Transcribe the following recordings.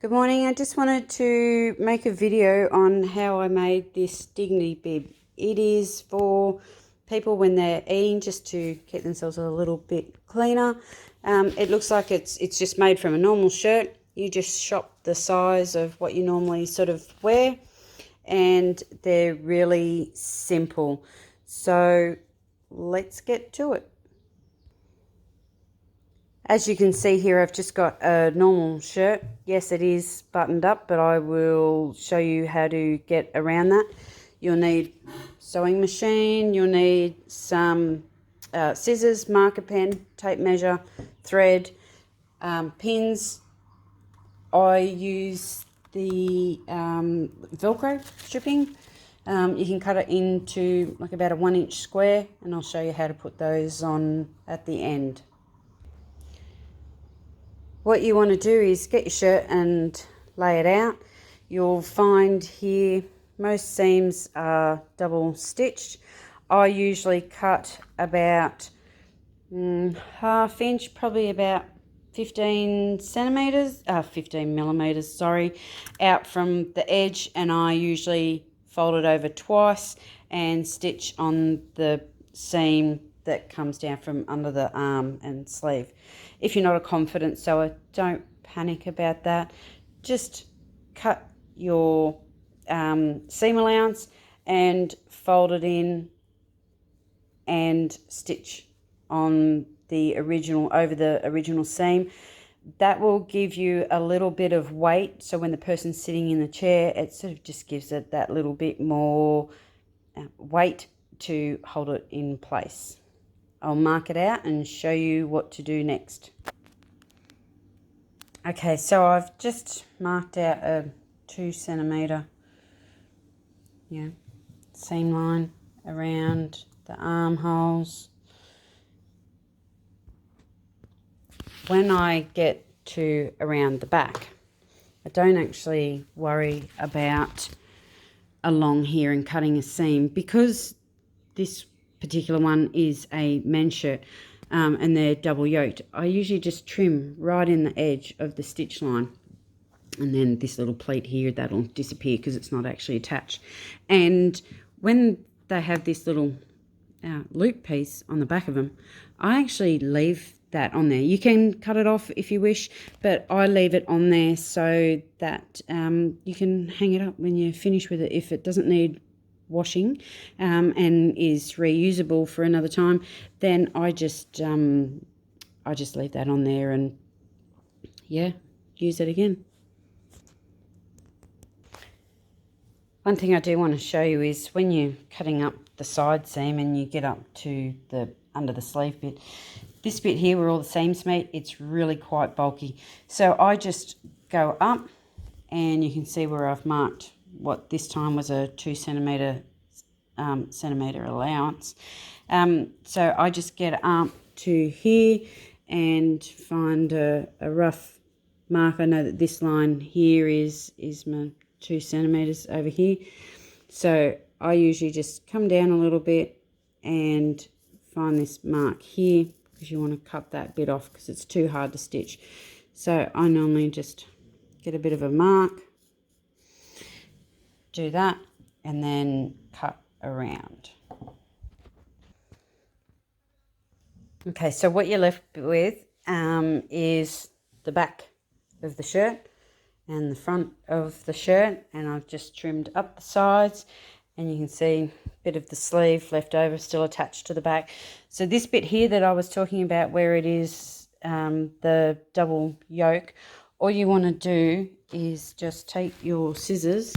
Good morning. I just wanted to make a video on how I made this dignity bib. It is for people when they're eating, just to keep themselves a little bit cleaner. It looks like it's just made from a normal shirt. You just shop the size of what you normally sort of wear, and they're really simple. So let's get to it. As you can see here, I've just got a normal shirt. Yes, it is buttoned up, but I will show you how to get around that. You'll need sewing machine, you'll need some scissors, marker pen, tape measure, thread, pins. I use the Velcro stripping. You can cut it into like about a 1-inch square, and I'll show you how to put those on at the end. What you want to do is get your shirt and lay it out. You'll find here most seams are double stitched. I usually cut about ½ inch, probably about 15 millimeters, out from the edge, and I usually fold it over twice and stitch on the seam that comes down from under the arm and sleeve. If you're not a confident sewer, don't panic about that. Just cut your seam allowance and fold it in and stitch on the original, over the original seam. That will give you a little bit of weight, so when the person's sitting in the chair, it sort of just gives it that little bit more weight to hold it in place. I'll mark it out and show you what to do next. Okay, so I've just marked out a 2 centimetre seam line around the armholes. When I get to around the back, I don't actually worry about along here and cutting a seam, because this particular one is a men's shirt and they're double yoked. I usually just trim right in the edge of the stitch line, and then this little pleat here, that'll disappear because it's not actually attached. And when they have this little loop piece on the back of them, I actually leave that on there. You can cut it off if you wish, but I leave it on there so that you can hang it up when you're finished with it if it doesn't need washing and is reusable for another time. Then I just leave that on there and use it again. One thing I do want to show you is when you're cutting up the side seam and you get up to the under the sleeve bit, this bit here where all the seams meet, it's really quite bulky. So I just go up, and you can see where I've marked what this time was a 2 centimetre allowance. So I just get up to here and find a rough mark. I know that this line here is my 2 centimetres over here. So I usually just come down a little bit and find this mark here, because you want to cut that bit off because it's too hard to stitch. So I normally just get a bit of a mark, do that, and then cut around. Okay, so what you're left with is the back of the shirt and the front of the shirt, and I've just trimmed up the sides, and you can see a bit of the sleeve left over still attached to the back. So this bit here that I was talking about, where it is the double yoke, all you want to do is just take your scissors.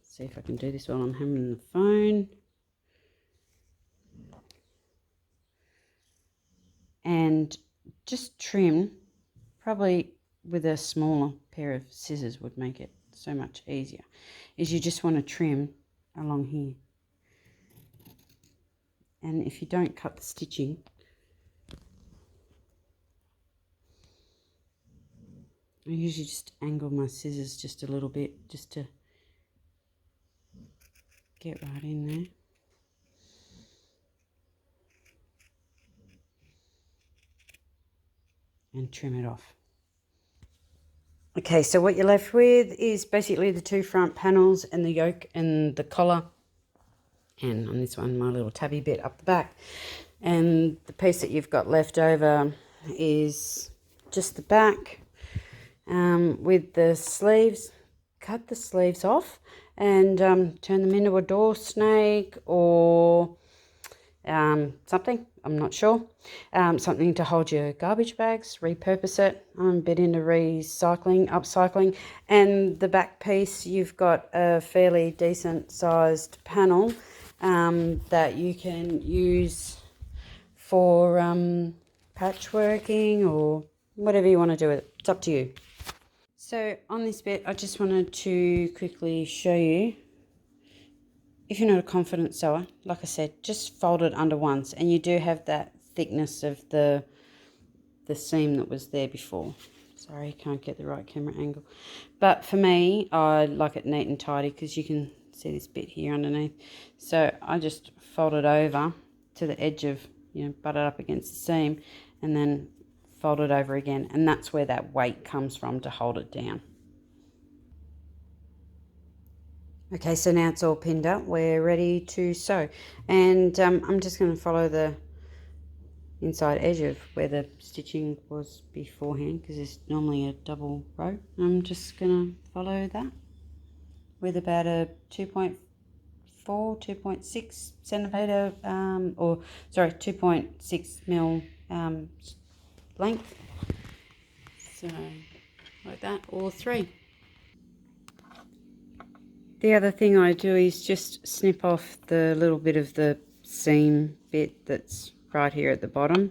See if I can do this while I'm having the phone. And just trim, probably with a smaller pair of scissors would make it so much easier, is you just want to trim along here. And if you don't cut the stitching, I usually just angle my scissors just a little bit, just to get right in there. And trim it off. Okay, so what you're left with is basically the two front panels and the yoke and the collar. And on this one, my little tabby bit up the back. And the piece that you've got left over is just the back with the sleeves. Cut the sleeves off and turn them into a door snake or something, I'm not sure. Something to hold your garbage bags, repurpose it. I'm a bit into recycling, upcycling. And the back piece, you've got a fairly decent sized panel that you can use for patchworking or whatever you want to do with it. It's up to you. So on this bit, I just wanted to quickly show you, if you're not a confident sewer, like I said, just fold it under once, and you do have that thickness of the seam that was there before. Sorry, can't get the right camera angle. But for me, I like it neat and tidy because you can see this bit here underneath. So I just fold it over to the edge of, butt it up against the seam, and then fold it over again. And that's where that weight comes from to hold it down. Okay, so now it's all pinned up. We're ready to sew. And I'm just going to follow the inside edge of where the stitching was beforehand, because there's normally a double row. I'm just going to follow that with about a 2.4, 2.6 centimetre, 2.6 mil length. So like that, or 3. The other thing I do is just snip off the little bit of the seam bit that's right here at the bottom.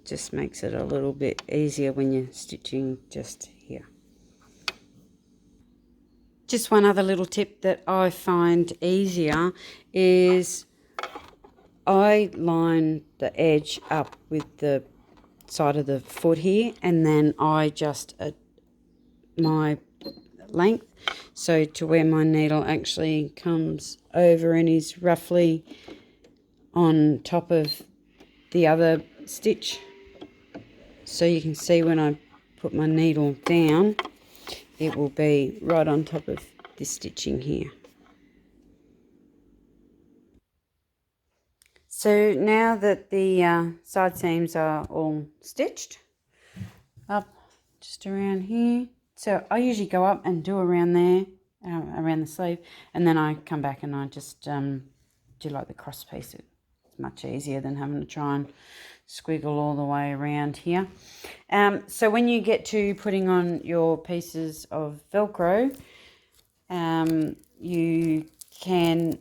Just makes it a little bit easier when you're stitching just here. Just one other little tip that I find easier is I line the edge up with the side of the foot here, and then I just my length, so to where my needle actually comes over and is roughly on top of the other stitch. So you can see when I put my needle down, it will be right on top of this stitching here. So now that the side seams are all stitched up just around here, so I usually go up and do around there, around the sleeve, and then I come back and I just do like the cross piece. It's much easier than having to try and squiggle all the way around here. So when you get to putting on your pieces of Velcro, you can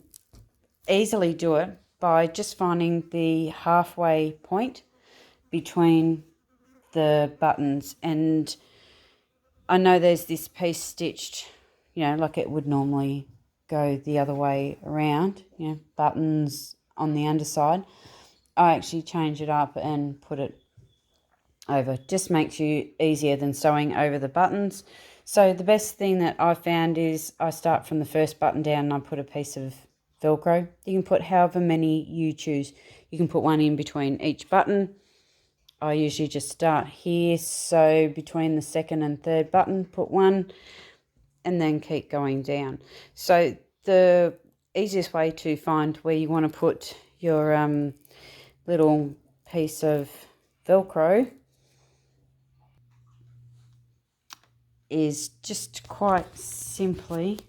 easily do it by just finding the halfway point between the buttons. And I know there's this piece stitched, like it would normally go the other way around, buttons on the underside. I actually change it up and put it over. Just makes you easier than sewing over the buttons. So the best thing that I found is I start from the first button down and I put a piece of Velcro. You can put however many you choose. You can put one in between each button. I usually just start here, so between the second and third button, put one, and then keep going down. So the easiest way to find where you want to put your little piece of Velcro is just quite simply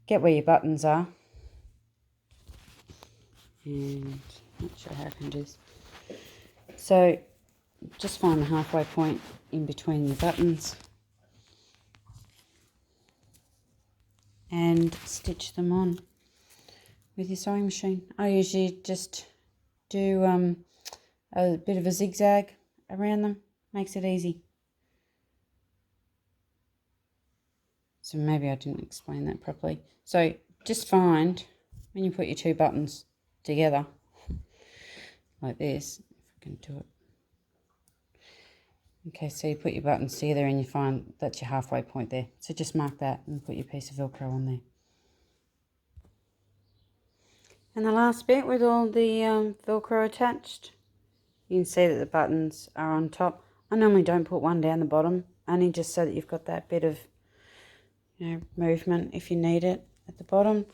get where your buttons are, and not sure how I can do this. So just find the halfway point in between your buttons and stitch them on with your sewing machine. I usually just do a bit of a zigzag around them, makes it easy. So maybe I didn't explain that properly. So just find when you put your two buttons together like this, if I can do it. Okay, so you put your buttons together and you find that's your halfway point there. So just mark that and put your piece of Velcro on there. And the last bit with all the Velcro attached, you can see that the buttons are on top. I normally don't put one down the bottom, only just so that you've got that bit of, movement if you need it at the bottom.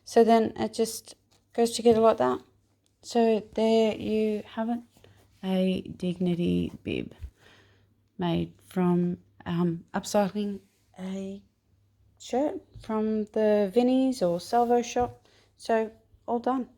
So then it just goes together like that. So there you have it, a Dignity bib made from upcycling a shirt from the Vinnie's or Salvo shop. So all done.